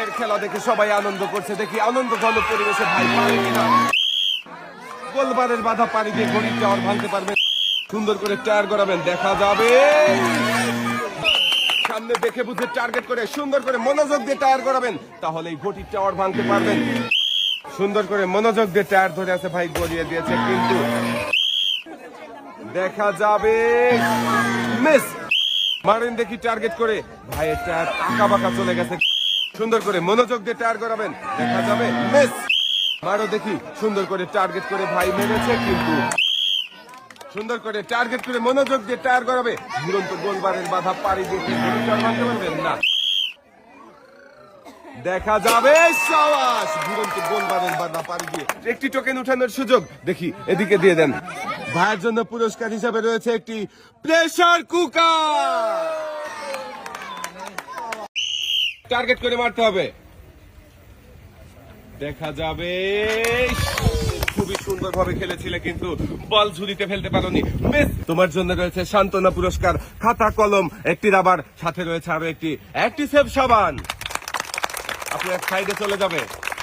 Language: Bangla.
ভাইয়ের খেলা দেখে সবাই আনন্দ করছে, দেখি আনন্দ ঘন পরিবেশে ভাই পারে কিনা। গোলবারের বাধা পাড়ি দিয়ে ঘড়ির টাওয়ার ভাঙতে পারবেন, সুন্দর করে টায়ার গড়াবেন, দেখা যাবে। সামনে দেখে বুঝে টার্গেট করে সুন্দর করে মনোযোগ দিয়ে টায়ার গড়াবেন, তাহলেই ঘড়ির টাওয়ার ভাঙতে পারবেন। সুন্দর করে মনোযোগ দিয়ে টায়ার ধরে আছে ভাই, গড়িয়ে দিয়েছে কিন্তু দেখা যাবে মিস। মারেন দেখি টার্গেট করে, ভাইয়ের টায়ার আঁকা বাঁকা চলে গেছে। সুন্দর করে মনোযোগ দিয়ে টায়ার গড়াবেন, দেখা যাবে মিস। মারো দেখি, সুন্দর করে টার্গেট করে ভাই মেরেছে কিন্তু সুন্দর করে টার্গেট করে মনোযোগ দিয়ে টায়ার গড়াবে। দুরন্ত গোলবারের বাধা পাড়ি দিয়ে ভাঙতে পারবেন না, দেখা যাবে সাবাস। দুরন্ত গোলবারের বাধা পাড়ি দিয়ে একটি টোকেন উঠানোর সুযোগ, দেখি এদিকে দিয়ে দেন। ভাইয়ের জন্য পুরস্কার হিসাবে রয়েছে একটি প্রেসার কুকার। টার্গেট করে মারতে হবে, দেখা যাবে। খুবই সুন্দর ভাবে খেলেছিলে কিন্তু বল ঝুলিতে ফেলতে পারোনি, মিস। তোমার জন্য রয়েছে সান্ত্বনা পুরস্কার, খাতা কলম, একটি রাবার, সাথে রয়েছে আরো একটি অ্যাক্টিসেভ সাবান। আপনি এক সাইডে চলে যাবে।